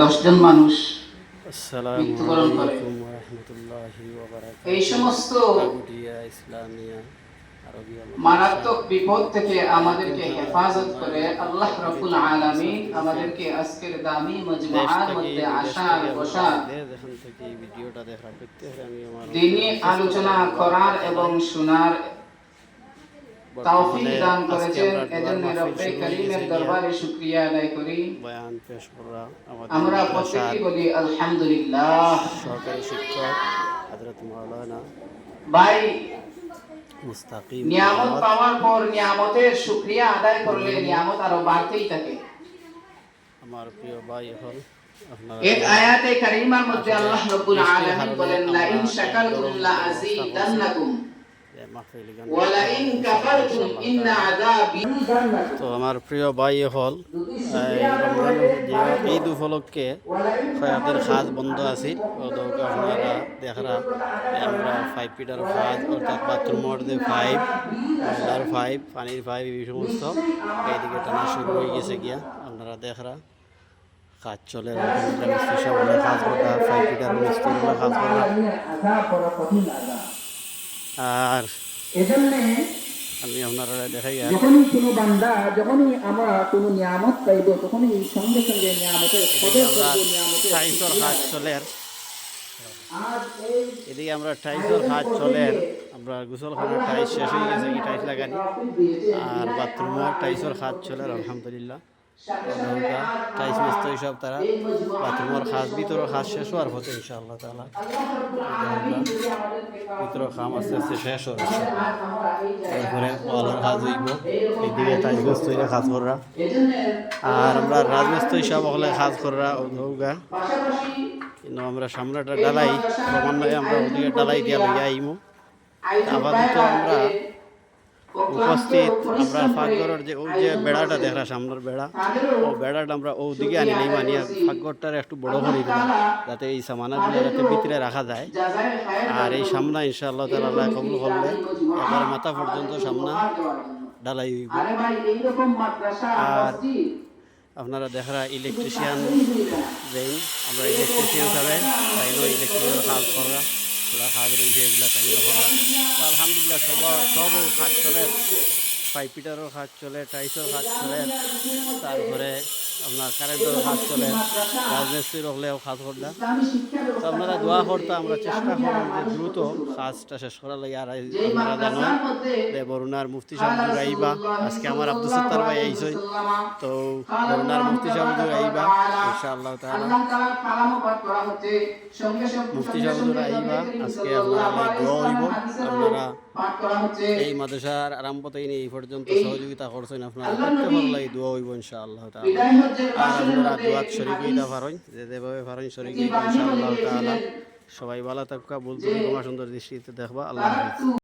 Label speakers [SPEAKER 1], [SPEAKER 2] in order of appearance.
[SPEAKER 1] 10 জন মানুষ
[SPEAKER 2] আসসালামু
[SPEAKER 1] মৃত্যুবরণ করে।
[SPEAKER 2] আলাইকুম ওয়া রাহমাতুল্লাহি ওয়া
[SPEAKER 1] এই
[SPEAKER 2] বারাকাতুহু।
[SPEAKER 1] সমস্ত
[SPEAKER 2] আগুটিয়া ইসলামিয়া আরবিয়া মাদ্রাসা
[SPEAKER 1] মারাত্মক বিপদ থেকে আমাদেরকে
[SPEAKER 2] ইয়াতিমখানা
[SPEAKER 1] হেফাজত করে
[SPEAKER 2] মাদ্রাসা
[SPEAKER 1] আল্লাহ রাব্বুল
[SPEAKER 2] পরিচালিত
[SPEAKER 1] আলামিন
[SPEAKER 2] মুসাফিরকে
[SPEAKER 1] আমাদেরকে আজকের দামি
[SPEAKER 2] দেশ
[SPEAKER 1] মজমুআর
[SPEAKER 2] থেকে
[SPEAKER 1] মধ্যে
[SPEAKER 2] বিদেশ
[SPEAKER 1] আসার
[SPEAKER 2] থেকে আমরা
[SPEAKER 1] বসার
[SPEAKER 2] যেখান থেকে এই ভিডিওটা দেখার প্রত্যেক আমি আমার
[SPEAKER 1] দিনী আলোচনা করার এবং শোনার তৌফিক
[SPEAKER 2] বর্তমানে
[SPEAKER 1] দান
[SPEAKER 2] আজকে
[SPEAKER 1] করেছেন।
[SPEAKER 2] আমরা দোয়ার
[SPEAKER 1] এজন্য
[SPEAKER 2] মাহফিল
[SPEAKER 1] রব্বে
[SPEAKER 2] শুরু হয়ে
[SPEAKER 1] করিমের
[SPEAKER 2] গেছে গিয়া
[SPEAKER 1] দরবারে শুকরিয়া আদায় করি।
[SPEAKER 2] বয়ান পেশ করা আমাদের
[SPEAKER 1] আমরা
[SPEAKER 2] মাদ্রাসার
[SPEAKER 1] প্রত্যেকেই বলি আলহামদুলিল্লাহ।
[SPEAKER 2] সহকারী শিক্ষক হযরত মাওলানা
[SPEAKER 1] ভাই,
[SPEAKER 2] মুস্তাকিম
[SPEAKER 1] নিয়ামত
[SPEAKER 2] আহমদ।
[SPEAKER 1] পাওয়ার পর নিয়ামতের শুকরিয়া আদায় করলে নিয়ামত আরো বাড়তেই থাকে।
[SPEAKER 2] আমার প্রিয় ভাই এখন আপনারা
[SPEAKER 1] এক আয়াতে কারিমার মধ্যে
[SPEAKER 2] আসলে
[SPEAKER 1] আল্লাহ রাব্বুল
[SPEAKER 2] বৃষ্টির
[SPEAKER 1] আলামিন
[SPEAKER 2] কারণে
[SPEAKER 1] বলেন, লা ইন
[SPEAKER 2] আমরা
[SPEAKER 1] শাকারতুম
[SPEAKER 2] গরম
[SPEAKER 1] লা
[SPEAKER 2] ব্যবস্থা করছি
[SPEAKER 1] আযীদান্নাকুম
[SPEAKER 2] যে মাহফিল গান
[SPEAKER 1] ওয়া লা ইন কাফারতুম ইন্না আযাবি।
[SPEAKER 2] তো আমার প্রিয় ভাই হল রমজান ঈদ উপলক্ষে কয়েকদিন খাজ বন্ধ আছে ওদেরকে আপনারা দেখরা আমরা 5 ফিটার খাজ অর্থাৎ বাথরুমের যে পাইপ ময়লার পাইপ পানির পাইপ এই সমস্ত এইদিকে টানা শুরু হয়ে গেছে গিয়া আপনারা দেখরা কাজ চলে আলহামদুলিল্লাহ মিস্ত্রি সাহেবরা কাজ করতে 5 ফিটার মিস্ত্রিগুলো কাজ করে আর
[SPEAKER 1] এজন্য
[SPEAKER 2] আমি আপনারা দেখাই
[SPEAKER 1] যখনই কোনো বান্দা যখনই আমরা কোনো নিয়ামত পাইব তখনই সঙ্গে সঙ্গে নিয়ামতের কদর
[SPEAKER 2] আমরা
[SPEAKER 1] করব, নিয়ামতের
[SPEAKER 2] টাইসর হাত চলে
[SPEAKER 1] আর এই
[SPEAKER 2] এদিকে আমরা টাইসর হাত চলে আমরা গোসলখানার টাইস শেষ হয়ে গেছে কি টাইস লাগানি আর বাথরুমের টাইসর হাত চলে আলহামদুলিল্লাহ টাইস মিস্ত্রি সব তারা বাথরুমের খাস ভিতরের খাস শেষ হওয়ার পথে ইনশাআল্লাহ তাআলা ভিতরের খাম আস্তে আস্তে শেষ হবে তারপরে ওয়ালের কাজ হইব এইদিকে টাইস মিস্ত্রিরা কাজ করা আর আমরা রাজমিস্ত্রি সব হলে কাজ করা ওগা কিন্তু আমরা সামনেটা ডালাই ক্রমান্বয়ে আমরা ওদিকে ডালাই দিয়া লইয়া আইমু আপাতত আমরা উপস্থিত আমরা ফাঁকঘরের যে ওই যে বেড়াটা দেখা সামনের বেড়া ও বেড়াটা আমরা ওদিকে আনিলেই মানিয়া ফাঁকঘরটার একটু বড় করে দিলাম যাতে এই সামানাগুলো যাতে ভিতরে রাখা যায় আর এই সামনা ইনশাআল্লাহ তাআলা কবুল করলে এবার মাথা পর্যন্ত সামনা ডালাই হইব আর আপনারা দেখরা ইলেকট্রিশিয়ান যেই আমরা ইলেকট্রিশিয়ান হিসাবে তাইও ইলেকট্রিকের কাজ করা ওরা কাজ রয়েছে এগুলো তাইও করা তো আলহামদুলিল্লাহ সব কাজ চলে 5 ফিটারও কাজ চলে টাইসের কাজ চলে তারপরে আপনার কারেন্টের কাজ চলে রাজমিস্ত্রির হলেও কাজ করলে তো আপনারা দোয়া করতে আমরা চেষ্টা করব যে দ্রুত কাজটা শেষ করার লাগে আর আপনারা জানেন যে বরুণার মুফতি সাহেব আইবা আজকে আমার আব্দুল সত্তার ভাই আইসই তো বরুণার মুফতি সাহেব আইবা ইনশাআল্লাহ তাআলা মুফতি সাহেব আইবা আজকে আপনারা দোয়া হইব আপনারা এই মাদ্রাসার আরম্ভ থেকে এই পর্যন্ত সহযোগিতা করছেন আপনারা প্রত্যেকের লাগি দোয়া হইব ইনশাআল্লাহ তাআলা আর আপনারা দোয়াত শরীক হইতা পারেন যেভাবে পারেন শরীক ইনশাআল্লাহ তাআলা সবাই ভালো থাকুক বলতে সুন্দর দৃষ্টিতে দেখবা আল্লাহ হাফেজ।